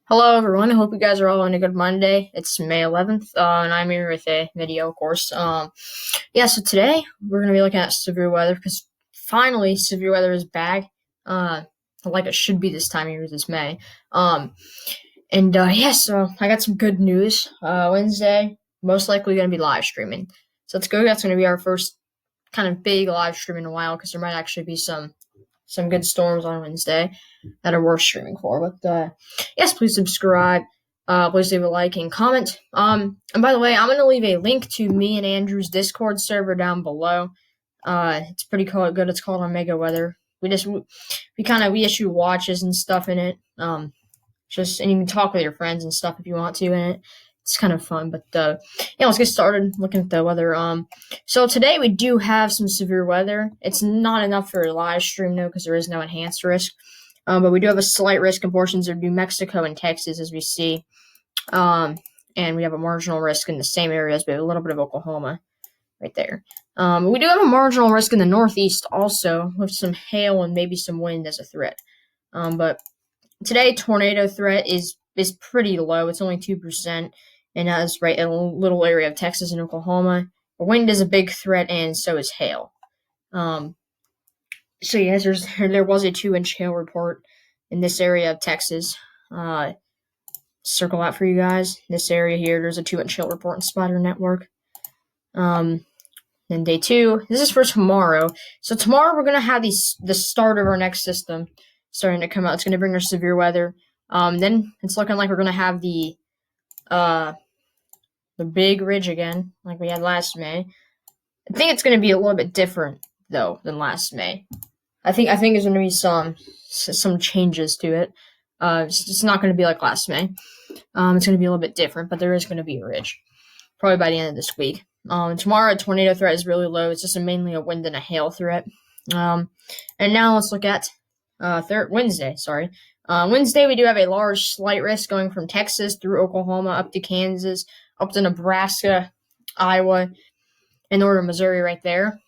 Hello, everyone. I hope you guys are all on a good Monday. It's May 11th, and I'm here with a video, of course. So today we're going to be looking at severe weather because finally severe weather is back, uh, like it should be this time of year, this May. So I got some good news. Wednesday, most likely going to be live streaming. So let's go. That's going to be our first kind of big live stream in a while because there might actually be some good storms on Wednesday that are worth streaming for. But yes, please subscribe. Please leave a like and comment. And by the way, I'm gonna leave a link to me and Andrew's Discord server down below. It's pretty good. It's called Omega Weather. We issue watches and stuff in it. And you can talk with your friends and stuff if you want to in it. It's kind of fun. But let's get started looking at the weather. So today we do have some severe weather. It's not enough for a live stream though, because there is no enhanced risk. But we do have a slight risk in portions of New Mexico and Texas, as we see. And we have a marginal risk in the same areas, but a little bit of Oklahoma right there. We do have a marginal risk in the Northeast also, with some hail and maybe some wind as a threat. But today, tornado threat is pretty low. It's only 2%, and that is right in a little area of Texas and Oklahoma. The wind is a big threat, and so is hail. So yes, there was a 2-inch hail report in this area of Texas. Circle out for you guys. This area here, there's a 2-inch hail report in Spider Network. Then day 2, this is for tomorrow. So tomorrow we're gonna have the start of our next system starting to come out. It's gonna bring us severe weather. Then it's looking like we're gonna have the big ridge again, like we had last May. I think it's gonna be a little bit different though than last May. I think there's going to be some changes to it. It's not going to be like last May. It's going to be a little bit different, but there is going to be a ridge, probably by the end of this week. Tomorrow, a tornado threat is really low. It's just mainly a wind and a hail threat. And now let's look at Wednesday. Wednesday, we do have a large slight risk going from Texas through Oklahoma up to Kansas, up to Nebraska, Iowa, and northern Missouri right there.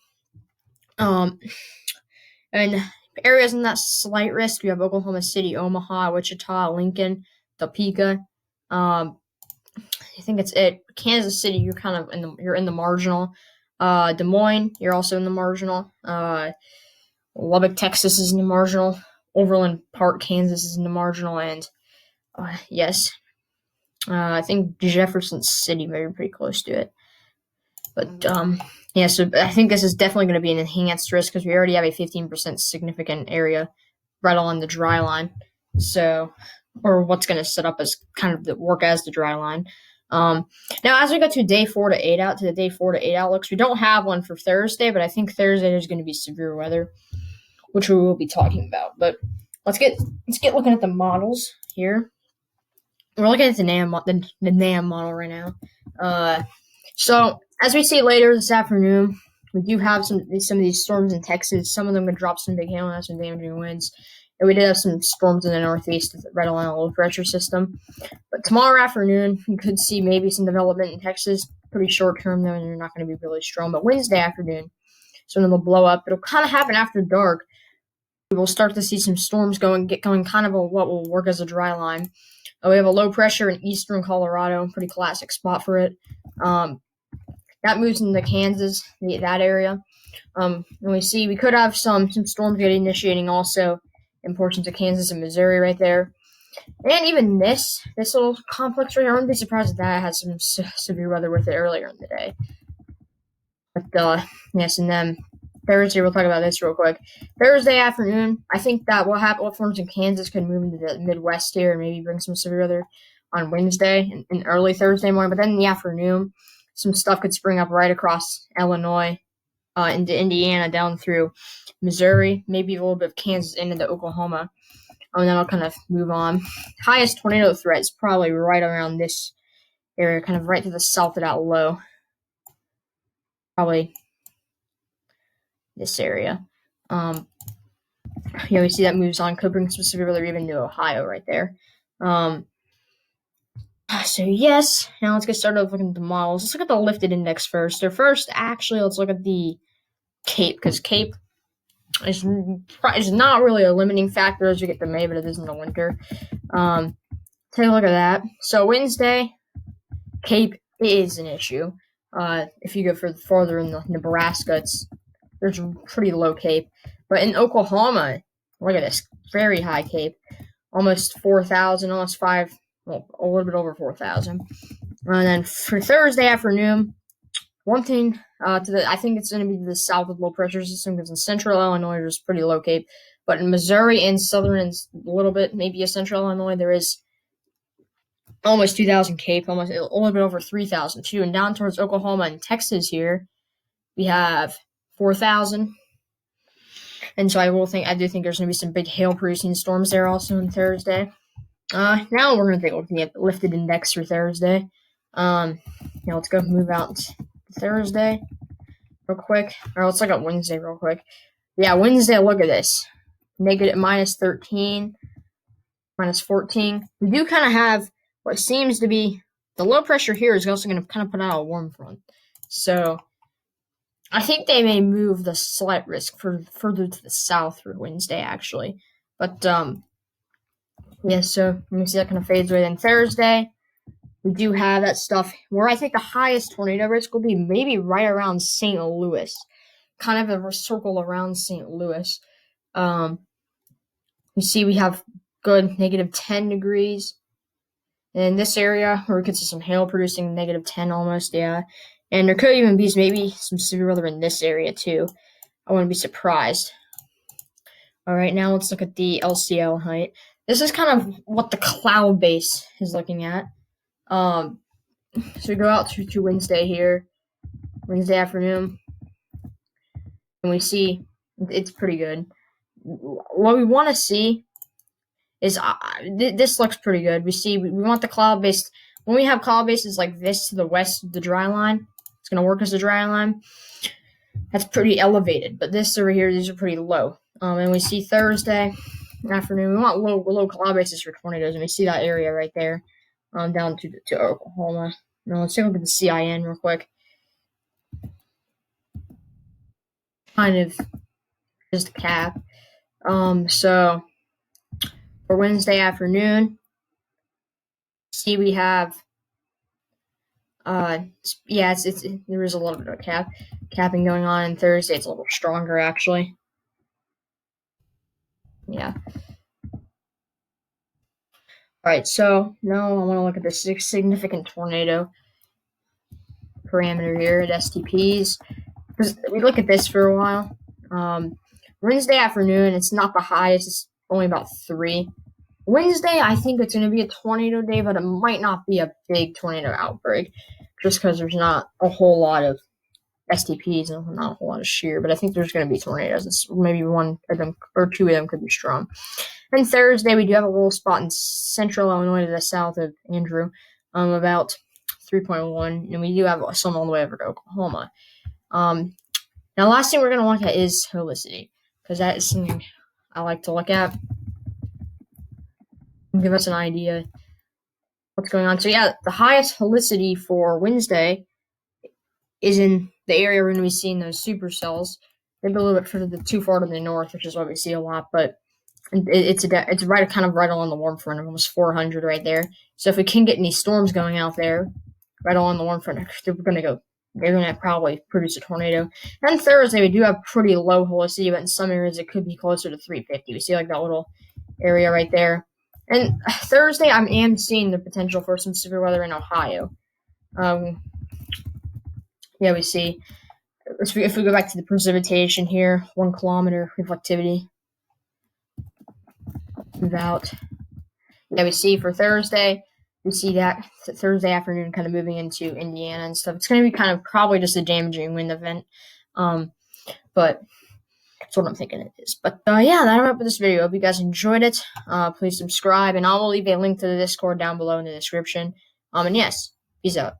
And areas in that slight risk, we have Oklahoma City, Omaha, Wichita, Lincoln, Topeka. I think it's it. Kansas City, you're kind of in the marginal. Des Moines, you're also in the marginal. Lubbock, Texas is in the marginal. Overland Park, Kansas is in the marginal, and yes, I think Jefferson City may be pretty close to it. But so I think this is definitely going to be an enhanced risk because we already have a 15% significant area right along the dry line. So, or what's going to set up as kind of work as the dry line. Now, as we go to day 4 to 8 out, to the day 4 to 8 outlooks, we don't have one for Thursday, but I think Thursday there's going to be severe weather, which we will be talking about. But let's get looking at the models here. We're looking at the NAM model right now. So as we see later this afternoon, we do have some of these storms in Texas. Some of them could drop some big hail and have some damaging winds. And we did have some storms in the Northeast right along a low pressure system. But tomorrow afternoon, you could see maybe some development in Texas. Pretty short term, though, and they're not going to be really strong. But Wednesday afternoon, so it'll blow up. It'll kind of happen after dark. We will start to see some storms going kind of what will work as a dry line. We have a low pressure in eastern Colorado, pretty classic spot for it. That moves into Kansas, that area. And we could have some storms initiating also in portions of Kansas and Missouri right there. And even this little complex right here, I wouldn't be surprised if that has some severe weather with it earlier in the day. But, yes, and then Thursday, we'll talk about this real quick. Thursday afternoon, I think that what forms in Kansas could move into the Midwest here and maybe bring some severe weather on Wednesday and early Thursday morning. But then in the afternoon, some stuff could spring up right across Illinois, into Indiana, down through Missouri, maybe a little bit of Kansas into Oklahoma. And then I'll kind of move on. Highest tornado threat is probably right around this area, kind of right to the south of that low. Probably this area. We see that moves on. Could bring some severe weather even to Ohio right there. So yes, now let's get started looking at the models. Let's look at the lifted index first. Let's look at the CAPE, because CAPE is not really a limiting factor as you get to May, but it is in the winter. To take a look at that. So Wednesday, Cape is an issue. If you go farther in the Nebraska, there's a pretty low Cape. But in Oklahoma, look at this, very high Cape, almost 4,000, almost a little bit over 4,000. And then for Thursday afternoon, one thing I think it's going to be the south of low pressure system, because in central Illinois there's pretty low Cape, but in Missouri and southern and a little bit maybe central Illinois there is almost 2,000 Cape, almost a little bit over 3,000 too. And down towards Oklahoma and Texas here, we have 4,000. And so I do think there's going to be some big hail-producing storms there also on Thursday. Now we're going to take a look at the lifted index for Thursday. Let's go move out to Thursday real quick. Or let's look at Wednesday real quick. Yeah, Wednesday, look at this. Negative -13, -14. We do kind of have what seems to be the low pressure here is also going to kind of put out a warm front. So I think they may move the slight risk further to the south for Wednesday, actually. But, yeah, so let me see that kind of fades away. Then Thursday, we do have that stuff where I think the highest tornado risk will be maybe right around St. Louis. Kind of a circle around St. Louis. You see we have good -10 degrees. In this area, where we could see some hail producing -10 almost, yeah. And there could even be maybe some severe weather in this area too. I wouldn't be surprised. All right, now let's look at the LCL height. This is kind of what the cloud base is looking at. So we go out to Wednesday here, Wednesday afternoon, and we see it's pretty good. What we want to see is this looks pretty good. We want the cloud base. When we have cloud bases like this to the west of the dry line, it's going to work as a dry line. That's pretty elevated, but this over here, these are pretty low. And we see Thursday afternoon, we want low cloud bases for tornadoes, and we see that area right there, down to Oklahoma. Now let's take a look at the CIN real quick. Kind of just a cap. So for Wednesday afternoon, see we have there is a little bit of capping going on. And Thursday it's a little stronger actually. Yeah. Alright, so now I want to look at the significant tornado parameter here at STPs. Because we look at this for a while. Wednesday afternoon, it's not the highest, it's only about 3. Wednesday, I think it's going to be a tornado day, but it might not be a big tornado outbreak, just because there's not a whole lot of STPs and not a whole lot of shear, but I think there's going to be tornadoes. It's maybe one of them or two of them could be strong. And Thursday, we do have a little spot in central Illinois to the south of Andrew, about 3.1, and we do have some all the way over to Oklahoma. Now, last thing we're going to look at is helicity, because that is something I like to look at. Give us an idea what's going on. So, yeah, the highest helicity for Wednesday is in the area we're going to be seeing those supercells. Maybe a little bit further too far to the north, which is what we see a lot, but it's right along the warm front of almost 400 right there. So if we can get any storms going out there, right along the warm front, they're going to probably produce a tornado. And Thursday, we do have pretty low helicity, but in some areas it could be closer to 350. We see like that little area right there. And Thursday, I am seeing the potential for some severe weather in Ohio. Yeah, we see. If we go back to the precipitation here, 1 kilometer reflectivity. Move out. Yeah, we see for Thursday, we see that Thursday afternoon kind of moving into Indiana and stuff. It's going to be kind of probably just a damaging wind event. But that's what I'm thinking it is. But yeah, that'll wrap up this video. Hope you guys enjoyed it. Please subscribe, and I will leave a link to the Discord down below in the description. And yes, peace out.